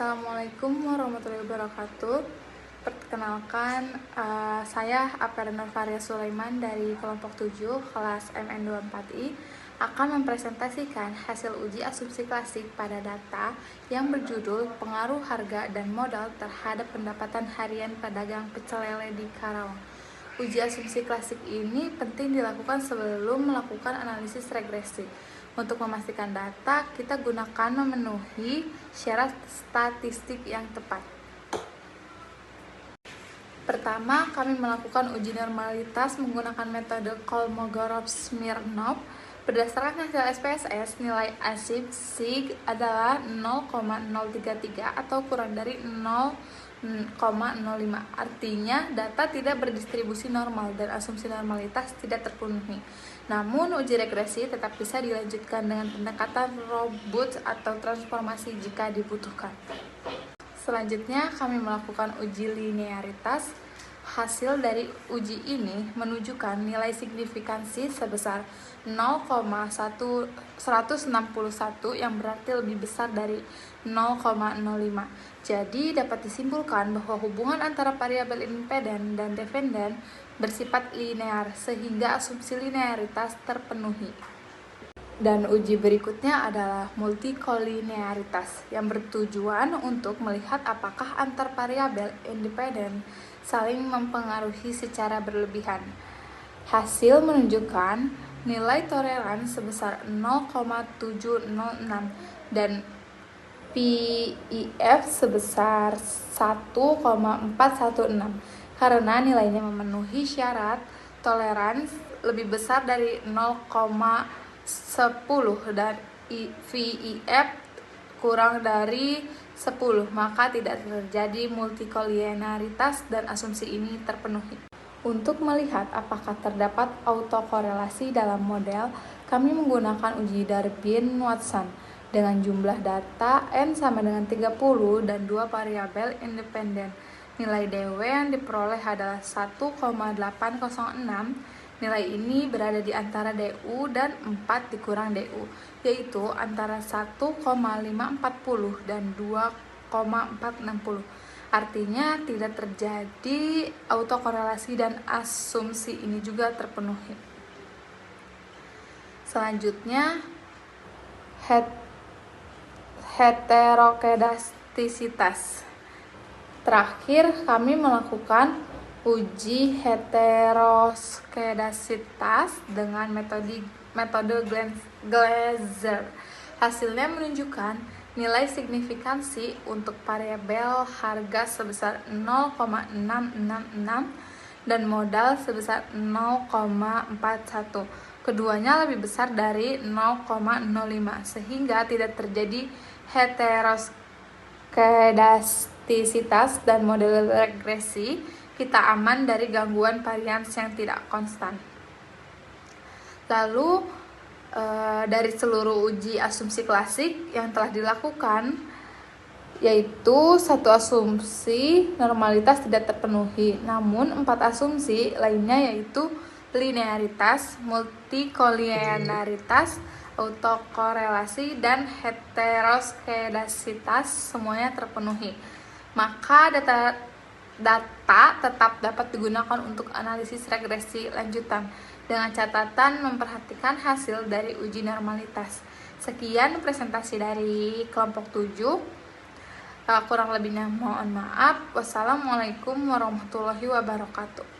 Assalamualaikum warahmatullahi wabarakatuh. Perkenalkan, saya Apera Nurfaria Sulaiman dari kelompok 7 kelas MN24I akan mempresentasikan hasil uji asumsi klasik pada data yang berjudul pengaruh harga dan modal terhadap pendapatan harian pedagang pecel lele di Karawang. Uji asumsi klasik ini penting dilakukan sebelum melakukan analisis regresi. Untuk memastikan data, kita gunakan memenuhi syarat statistik yang tepat. Pertama, kami melakukan uji normalitas menggunakan metode Kolmogorov-Smirnov. Berdasarkan hasil SPSS, nilai asumsi adalah 0,033 atau kurang dari 0,05. Artinya, data tidak berdistribusi normal dan asumsi normalitas tidak terpenuhi. Namun, uji regresi tetap bisa dilanjutkan dengan pendekatan robust atau transformasi jika dibutuhkan. Selanjutnya, kami melakukan uji linearitas. Hasil dari uji ini menunjukkan nilai signifikansi sebesar 0,161 yang berarti lebih besar dari 0,05. Jadi dapat disimpulkan bahwa hubungan antara variabel independen dan dependen bersifat linear sehingga asumsi linearitas terpenuhi. Dan uji berikutnya adalah multikolinearitas yang bertujuan untuk melihat apakah antar variabel independen saling mempengaruhi secara berlebihan. Hasil menunjukkan nilai toleransi sebesar 0,706 dan PIF sebesar 1,416 karena nilainya memenuhi syarat toleransi lebih besar dari 0,10 dan VIF kurang dari 10, maka tidak terjadi multikolinearitas dan asumsi ini terpenuhi. Untuk melihat apakah terdapat autokorelasi dalam model, kami menggunakan uji Darwin-Watson dengan jumlah data N sama dengan 30 dan 2 variabel independen. Nilai DW yang diperoleh adalah 1,806. Nilai ini berada di antara DU dan 4 dikurang DU, yaitu antara 1,540 dan 2,460. Artinya tidak terjadi autokorelasi dan asumsi ini juga terpenuhi. Selanjutnya, heterokedastisitas. Terakhir, kami melakukan uji heteroskedasitas dengan metode Glaser. Hasilnya menunjukkan nilai signifikansi untuk variabel harga sebesar 0,666 dan modal sebesar 0,41. Keduanya lebih besar dari 0,05 sehingga tidak terjadi heteroskedastisitas dan model regresi kita aman dari gangguan varians yang tidak konstan. Lalu dari seluruh uji asumsi klasik yang telah dilakukan, yaitu 1 asumsi normalitas tidak terpenuhi, namun 4 asumsi lainnya yaitu linearitas, multikolinearitas, autokorelasi, dan heteroskedasitas semuanya terpenuhi. Maka data tetap dapat digunakan untuk analisis regresi lanjutan dengan catatan memperhatikan hasil dari uji normalitas. Sekian presentasi dari kelompok 7. Kurang lebihnya mohon maaf. Wassalamualaikum warahmatullahi wabarakatuh.